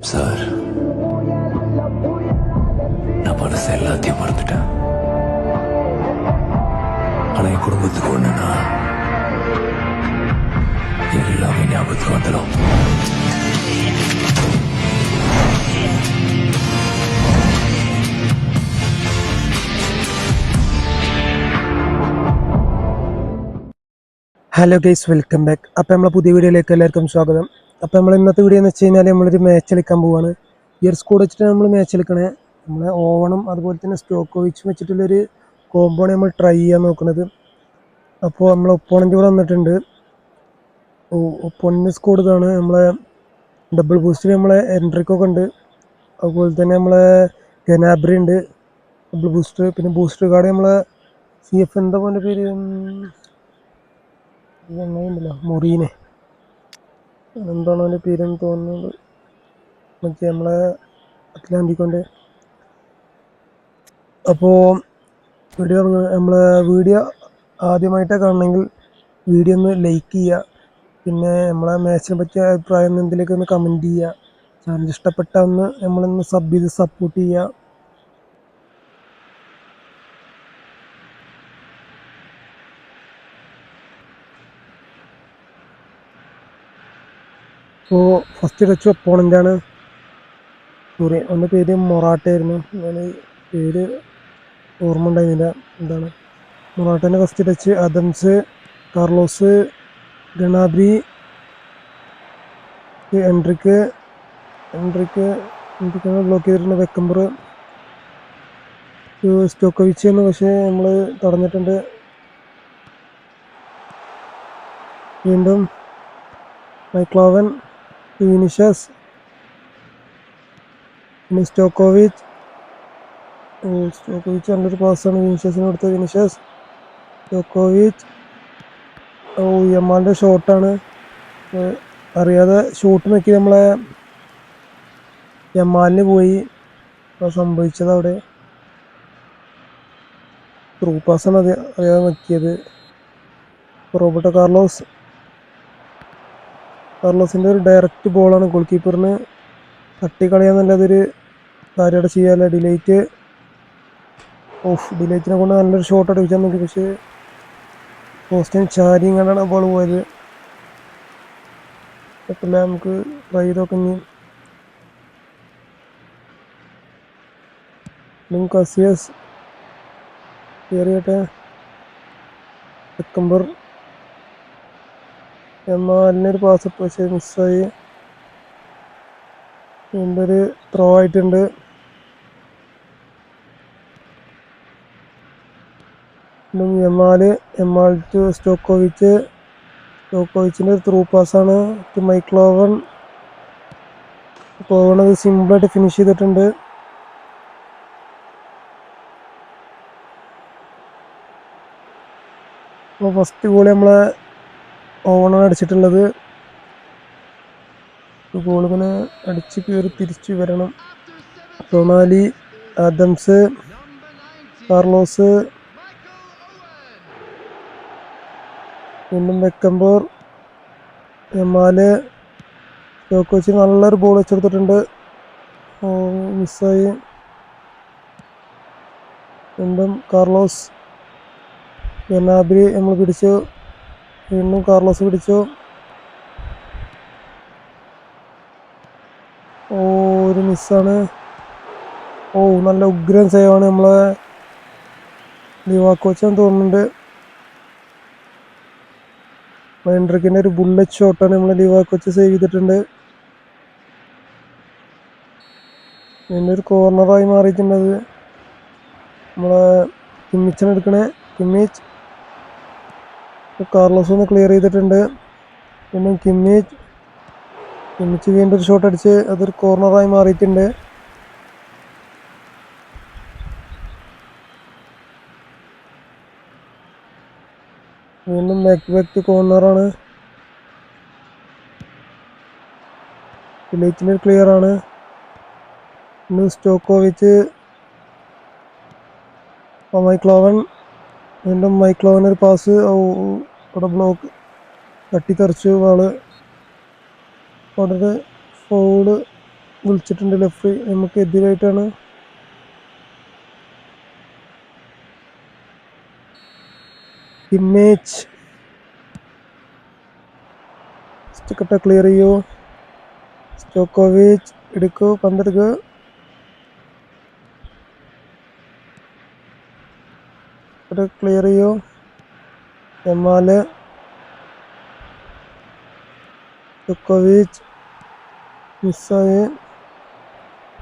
Sir, நான் மனசு எல்லாத்தையும் மறந்துட்டேன். ஆனா என் குடும்பத்துக்கு ஒண்ணுன்னா எல்லாமே ஞாபகத்துக்கு வந்துடும். Hello guys, welcome back. അപ്പോൾ നമ്മളെ പുതിയ വീഡിയോയിലേക്ക് എല്ലാവർക്കും സ്വാഗതം. അപ്പോൾ നമ്മൾ ഇന്നത്തെ വീഡിയോ എന്ന് വെച്ച് കഴിഞ്ഞാൽ നമ്മളൊരു മാച്ച് കളിക്കാൻ പോവാണ്. ഈ ഒരു സ്കോഡ് വെച്ചിട്ട് നമ്മൾ മാച്ച് കളിക്കണേ. നമ്മളെ ഓവണും അതുപോലെ തന്നെ സ്റ്റോക്കോവിച്ചും വെച്ചിട്ടുള്ളൊരു കോമ്പോണ് നമ്മൾ ട്രൈ ചെയ്യാൻ നോക്കുന്നത്. അപ്പോൾ നമ്മളെ ഒപ്പോണൻ്റ് കൂടെ വന്നിട്ടുണ്ട്. ഒപ്പോണൻ്റ് സ്കോഡ് ഇതാണ്. നമ്മളെ ഡബിൾ ബൂസ്റ്റിൽ നമ്മളെ എൻട്രിക്കൊക്കെ ഉണ്ട്. അതുപോലെ തന്നെ നമ്മളെ ഗനാബ്രി ഉണ്ട് ഡബിൾ ബൂസ്റ്റർ. പിന്നെ ബൂസ്റ്റർ കാർഡ് നമ്മളെ CF എന്താ പോലെ പേര് ഉണ്ടല്ലോ, മൊറീനെ എന്താണോ അതിൻ്റെ പേരെന്ന് തോന്നുന്നത്, മറ്റേ നമ്മളെ അറ്റ്ലാന്റിക്കോൻ്റെ. അപ്പോൾ നമ്മളെ വീഡിയോ ആദ്യമായിട്ടാണ് കാണണമെങ്കിൽ വീഡിയോ ഒന്ന് ലൈക്ക് ചെയ്യുക. പിന്നെ നമ്മളെ മാച്ചിനെ പറ്റിയ അഭിപ്രായം എന്തെങ്കിലുമൊക്കെ ഒന്ന് കമൻറ്റ് ചെയ്യുക. ചാനൽ ഇഷ്ടപ്പെട്ട ഒന്ന് നമ്മളൊന്ന് സബ് ചെയ്ത് സപ്പോർട്ട് ചെയ്യുക. അപ്പോൾ ഫസ്റ്റ് ടച്ച് ഒപ്പോണൻ്റാണ്. സോറി, അവൻ്റെ പേര് മൊറാട്ടയായിരുന്നു. ഞാൻ പേര് ഓർമ്മ ഉണ്ടായിരുന്നില്ല. എന്താണ് മൊറാട്ടേൻ്റെ ഫസ്റ്റ് ടച്ച്. അദംസ്, കാർലോസ്, ഗണാബ്രി, എൻട്രിക്ക് ബ്ലോക്ക് ചെയ്തിട്ടുണ്ട്. വെക്കംബർ, സ്റ്റോക്കോവിച്ച് എന്ന് പക്ഷേ നമ്മൾ തടഞ്ഞിട്ടുണ്ട്. വീണ്ടും മൈക്ലോവൻ, വിനിഷ്യസ്, പിന്നെ സ്റ്റോക്കോവിച്ച് നല്ലൊരു പാസ്സാണ് വിനിഷ്യസിന് കൊടുത്തത്. വിനിഷ്യസ്, സ്റ്റോക്കോവിച്ച്. യമാലിൻ്റെ ഷോട്ടാണ്. അറിയാതെ ഷൂട്ട് നോക്കി നമ്മളെ യമാലിന് പോയി. സംഭവിച്ചത് അവിടെ ത്രൂ പാസ്സാണ് അറിയാതെ നോക്കിയത്. റോബർട്ടോ കാർലോസിൻ്റെ ഒരു ഡയറക്റ്റ് ബോളാണ്. ഗോൾ കീപ്പറിന് തട്ടിക്കളയാന്നല്ലാതൊരു കാര്യം അവിടെ ചെയ്യാല്ല. ഡിലൈറ്റിനെ കൊണ്ട് നല്ലൊരു ഷോട്ട് അടിച്ചാൽ നോക്കി, പക്ഷേ പോസ്റ്റിന് ചാരി കണ്ടാണ് ബോൾ പോയത്. കുഴപ്പമില്ല, നമുക്ക് ട്രൈ ചെയ്തൊക്കെ കസിയസ് കയറിയട്ടെ. സെക്കംബർ എമാലിനൊരു പാസ് ഇട്ട് പക്ഷേ മിസ്സായി. വീണ്ടും ഒരു ത്രോ ആയിട്ടുണ്ട്. യമാൽ ടു സ്റ്റോക്കോവിച്ചിൻ്റെ ഒരു ത്രൂ പാസ്സാണ് ടു മൈക്ലോവൺ. പോകണത് സിമ്പിളായിട്ട് ഫിനിഷ് ചെയ്തിട്ടുണ്ട്. അപ്പോൾ ഫസ്റ്റ് ഗോൾ നമ്മളെ ഓവണാണ് അടിച്ചിട്ടുള്ളത്. ഗോൾ ഇങ്ങനെ അടിച്ച് കയറി തിരിച്ചു വരണം. ടൊണാലി, ആദംസ്, കാർലോസ്, വീണ്ടും വെക്കംബോർ, യമാല്, സ്റ്റോക്കോവിച്ച് നല്ലൊരു ബോൾ വെച്ചെടുത്തിട്ടുണ്ട്. മിസ്സായി. വീണ്ടും കാർലോസ്, ഗനാബ്രി നമ്മൾ പിടിച്ചു. വീണ്ടും കാർലോസ് പിടിച്ചു. ഒരു മിസ്സാണ്. നല്ല ഉഗ്രൻ സേവാണ് നമ്മളെ ലിവാക്കോച്ചാന്ന് തോന്നുന്നുണ്ട്. എൻട്രിക്കിൻ്റെ ഒരു ബുള്ളറ്റ് ഷോട്ടാണ് നമ്മളെ ലിവാക്കോച്ച് സേവ് ചെയ്തിട്ടുണ്ട്. പിന്നെ ഒരു കോർണറായി മാറിയിട്ടുണ്ട്. അത് നമ്മളെ കിമ്മിച്ചാണ് എടുക്കണേ. കിമ്മിച്ച് കാർലോസ് ഒന്ന് ക്ലിയർ ചെയ്തിട്ടുണ്ട്. പിന്നെ കിമ്മിച്ച് വീണ്ടും ഒരു ഷോട്ട് അടിച്ച് അതൊരു കോർണറായി മാറിയിട്ടുണ്ട്. വീണ്ടും ബാക്ക് കോർണറാണ്. ഡിലൈറ്റിൻ്റെ ക്ലിയർ ആണ്. പിന്നെ സ്റ്റോക്കോവിച്ച്, മൈക്ലോവൻ. വീണ്ടും മൈക്ലോവൻ ഒരു പാസ്. ഇവിടെ ബ്ലോക്ക് തട്ടിത്തെറിച്ചു. വാള് അവിടെ ഫൗള് വിളിച്ചിട്ടുണ്ട്. ലെഫ്റ്റ് നമുക്ക് എതിരായിട്ടാണ്. ഇമേജ് കട്ട ക്ലിയർ ചെയ്യൂ. സ്റ്റോക്കോവിച്ച് എടുക്കൂ, പന്തെടുക്കുക. ക്ലിയർ ചെയ്യൂ. യമാല് സ്റ്റോക്കോവിച്ച് മിസ്സായി.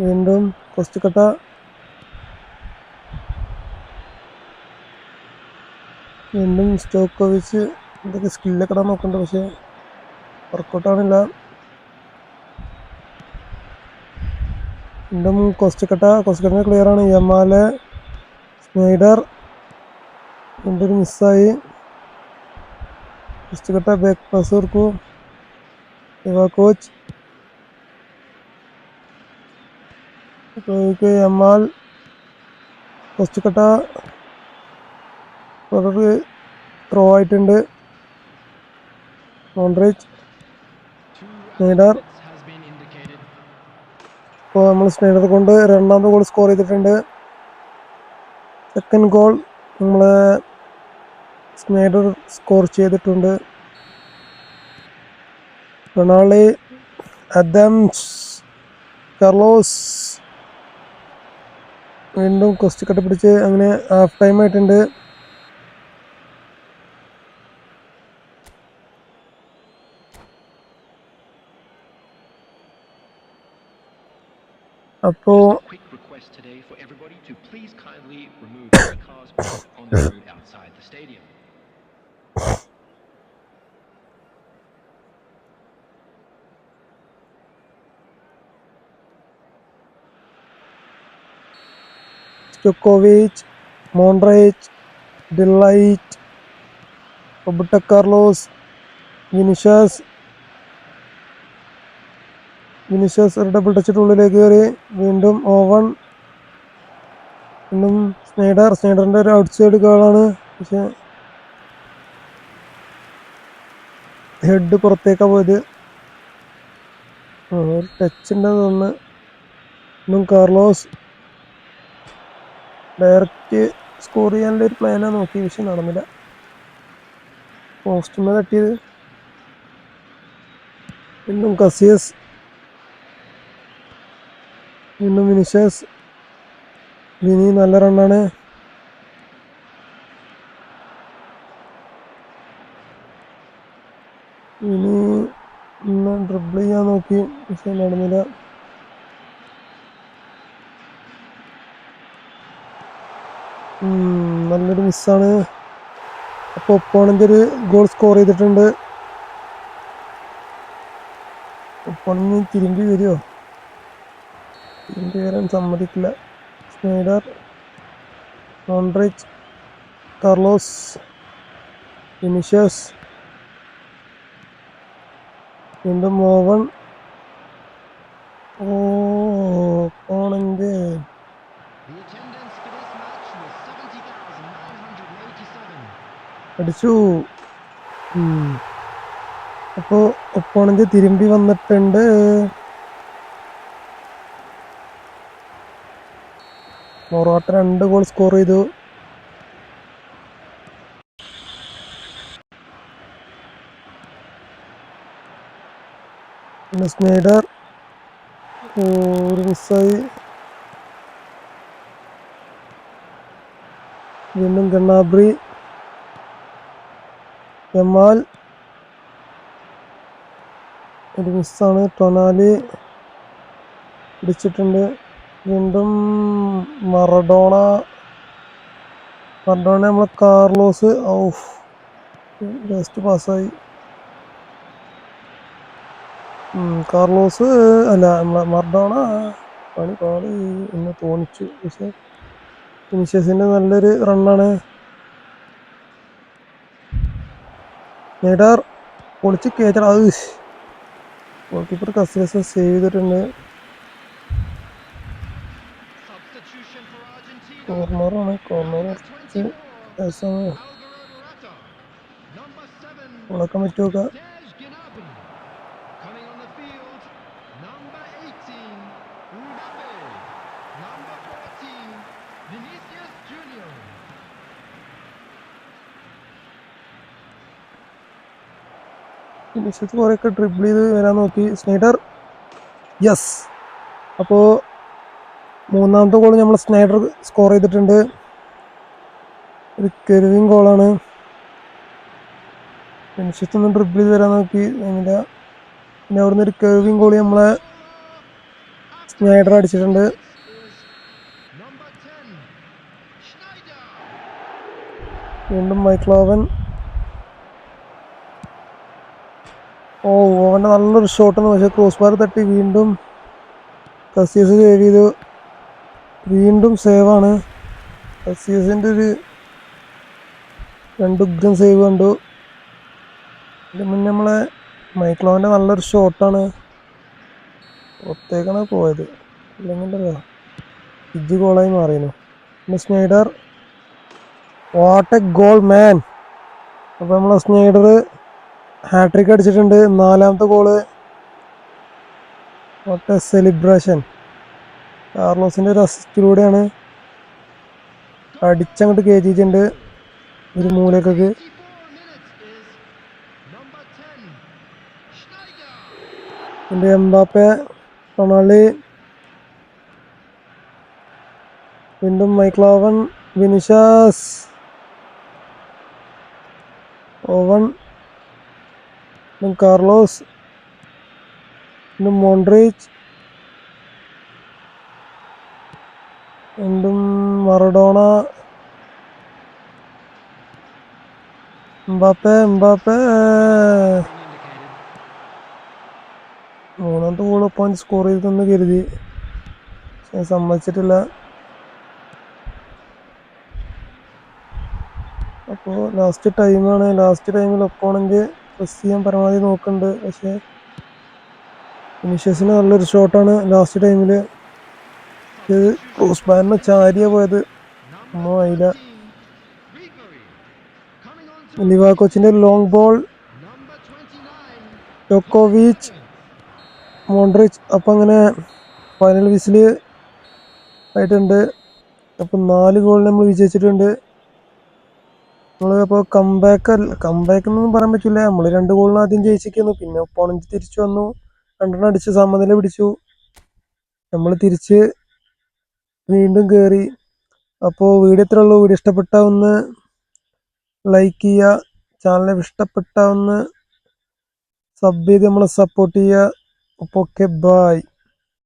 വീണ്ടും കൊസ്റ്റിക്കട്ട. വീണ്ടും സ്റ്റോക്കോവിച്ച്. എന്തൊക്കെ സ്കില്ലൊക്കെ ഇടാൻ നോക്കുന്നുണ്ട്, പക്ഷെ വർക്കൗട്ടാണില്ല. വീണ്ടും കൊസ്റ്റിക്കട്ട ക്ലിയർ ആണ്. യമാല് സ്നൈഡർ വീണ്ടും ഒരു മിസ്സായി. കൊസ്റ്റിക്കട്ട ബാക്ക് പാസ് കൊടുക്കൂ. കോച്ച് യമാൽ കൊസ്റ്റിക്കട്ട ത്രോ ആയിട്ടുണ്ട്. മോൺട്രിച്ച് സ്നൈഡർ. ഇപ്പോൾ നമ്മൾ സ്നൈഡർ കൊണ്ട് രണ്ടാമത്തെ ഗോൾ സ്കോർ ചെയ്തിട്ടുണ്ട്. സെക്കൻഡ് ഗോൾ നമ്മൾ സ്നൈഡർ സ്കോർ ചെയ്തിട്ടുണ്ട്. റൊണാൾഡോ, അദംസ്, കാർലോസ് വീണ്ടും കൊസ്റ്റിക്കട്ട പിടിച്ച്. അങ്ങനെ ഹാഫ് ടൈം ആയിട്ടുണ്ട്. അപ്പോൾ സ്റ്റോക്കോവിച്ച്, മോൺട്രിച്ച്, ഡിലൈറ്റ്, റോബർട്ടോ കാർലോസ്, വിനിഷ്യസ് ഒരു ഡബിൾ ടച്ചിട്ട് ഉള്ളിലേക്ക് കയറി. വീണ്ടും ഓവൺ, വീണ്ടും സ്നൈഡറിന്റെ ഒരു ഔട്ട് സൈഡ് ഗോളാണ്, പക്ഷെ ഹെഡ് പുറത്തേക്കാ പോയത്. ഒരു ടച്ച് ഉണ്ടെന്ന് തോന്നുന്നു. വീണ്ടും കാർലോസ് ഡയറക്റ്റ് സ്കോർ ചെയ്യാനുള്ള ഒരു പ്ലാനാണ് നോക്കി, പക്ഷെ നടന്നില്ല. പോസ്റ്റിന് തട്ടിയത്. വീണ്ടും കസിയസ്, വീണ്ടും വിനിഷ്യസ്. വിനി നല്ല റണ്ണാണ്. വിനി ഡ്രിബിൾ ചെയ്യാൻ നോക്കി, പക്ഷെ നടന്നില്ല. നല്ലൊരു മിസ്സാണ്. അപ്പോൾ ഒപ്പോണന്റ് ഒരു ഗോൾ സ്കോർ ചെയ്തിട്ടുണ്ട്. ഒപ്പോണന്റ് തിരുമ്പി വരുമോ? തിരുമ്പി വരാൻ സമ്മതിക്കില്ല. സ്നൈഡർ, മോൺട്രിച്ച്, കാർലോസ്, വിനിഷ്യസ്, വീണ്ടും ഓവൺ. ഓപ്പോണന്റ് അടിച്ചു. അപ്പോൾ ഒപ്പോണന്റ് തിരുമ്പി വന്നിട്ടുണ്ട്. മൊറാട്ട 2 ഗോൾ സ്കോർ ചെയ്തു. പിന്നെ സ്നൈഡർ ഒരു മിസ്സായി. വീണ്ടും ഗണ്ണാബ്രി, യമാൽ ഒരു മിസ്സാണ്. ടൊണാലി പിടിച്ചിട്ടുണ്ട്. വീണ്ടും മറഡോണ നമ്മളെ കാർലോസ് ജസ്റ്റ് പാസ്സായി. കാർലോസ് അല്ല, നമ്മളെ മറഡോണ പാളി എന്ന് തോന്നിച്ചു, പക്ഷെ വിനിഷ്യസിന്റെ നല്ലൊരു റണ്ണാണ്. സ്നൈഡർ പൊളിച്ച് കയറ്റണം. അത് ഗോൾ കീപ്പർ കസിയസ് സേവ് ചെയ്തിട്ടുണ്ട്. കോർണറാണ്. കോർണർ കുറച്ച് രസമാണ്. ഉളക്കാൻ പറ്റുമൊക്കെ. വിനിഷ്യസ് കുറേയൊക്കെ ഡ്രിബിൾ ചെയ്ത് വരാൻ നോക്കി. Snyder, yes. അപ്പോൾ മൂന്നാമത്തെ ഗോൾ നമ്മൾ സ്നൈഡർ സ്കോർ ചെയ്തിട്ടുണ്ട്. ഒരു കെർവിങ് ഗോളാണ്. വിനിഷ്യസ് ഒന്ന് ഡ്രിബിൾ ചെയ്ത് വരാൻ നോക്കി, പിന്നെ അവിടുന്ന് ഒരു കെർവിങ് ഗോളി നമ്മളെ സ്നൈഡർ അടിച്ചിട്ടുണ്ട്. വീണ്ടും മൈക്കിൾ ഓവൻ. ഓവൻ്റെ നല്ലൊരു ഷോട്ടാണ്, പക്ഷേ ക്രോസ് ബാർ തട്ടി. വീണ്ടും കസിയസ് സേവ് ചെയ്തു. വീണ്ടും സേവാണ്. കസിയസിൻ്റെ ഒരു 2 ഉഗ്രം സേവ് കണ്ടു. ഇതിന് മുന്നേ നമ്മളെ മൈക്കിൾ ഓവൻ്റെ നല്ലൊരു ഷോട്ടാണ്, പുറത്തേക്കാണ് പോയത്. ഇല്ലെങ്കിൽ ഇജ്ജ് ഗോളായി മാറിയിരുന്നു. പിന്നെ Sneijder, what a goal man. അപ്പോൾ നമ്മളെ സ്നൈഡർ ഹാട്രിക് അടിച്ചിട്ടുണ്ട്. 4ാമത്തെ ഗോള്. What a celebration. കാർലോസിൻ്റെ ഒരു അസിസ്റ്റിലൂടെയാണ് അടിച്ചങ്ങോട്ട് കയറ്റിയിട്ടുണ്ട് ഒരു മൂലക്കൊക്കെ. പിന്നെ എംബാപ്പെ, റൊണാൾഡോ, വീണ്ടും Michael Owen, Vinicius, Owen, Carlos, വീണ്ടും മോൺട്രിച്ച്, വീണ്ടും മറഡോണ, എംബാപ്പെ. 3ാമത്തെ ഗോൾ ഒപ്പം സ്കോർ ചെയ്തെന്ന് കരുതി, സമ്മതിച്ചിട്ടില്ല. അപ്പോൾ ലാസ്റ്റ് ടൈമാണ്. ലാസ്റ്റ് ടൈമിൽ ഒപ്പോണൻ്റ് പ്രസ് ചെയ്യാൻ പരമാവധി നോക്കുന്നുണ്ട്, പക്ഷേ വിനിഷ്യസിന് നല്ലൊരു ഷോട്ടാണ് ലാസ്റ്റ് ടൈമിൽ. ഇത് ക്രോസ് ബാറിന് ചാരിയ പോയത്, ഒന്നും ആയില്ല. ലിവാക്കോച്ചിൻ്റെ ലോങ് ബോൾ, ജോക്കോവിച്ച്, മോൺട്രിച്ച്. അപ്പം അങ്ങനെ ഫൈനൽ വിസിൽ ആയിട്ടുണ്ട്. അപ്പം 4 ഗോളിന് നമ്മൾ വിജയിച്ചിട്ടുണ്ട്. അപ്പോൾ കംബാക്ക് എന്നൊന്നും പറയാൻ പറ്റില്ല. നമ്മൾ 2 ഗോളിന് ആദ്യം ജയിച്ചിരിക്കുന്നു, പിന്നെ ഒപ്പോണൻറ്റ് തിരിച്ചു വന്നു, 2 അടിച്ച് സമനില പിടിച്ചു. നമ്മൾ തിരിച്ച് വീണ്ടും കയറി. അപ്പോൾ വീഡിയോ ഇത്രേ ഉള്ളൂ. വീഡിയോ ഇഷ്ടപ്പെട്ട ഒന്ന് ലൈക്ക് ചെയ്യുക, ചാനൽ ഇഷ്ടപ്പെട്ട ഒന്ന് സബ് ചെയ്ത് നമ്മളെ സപ്പോർട്ട് ചെയ്യുക. അപ്പോൾ ഓക്കെ, ബൈ.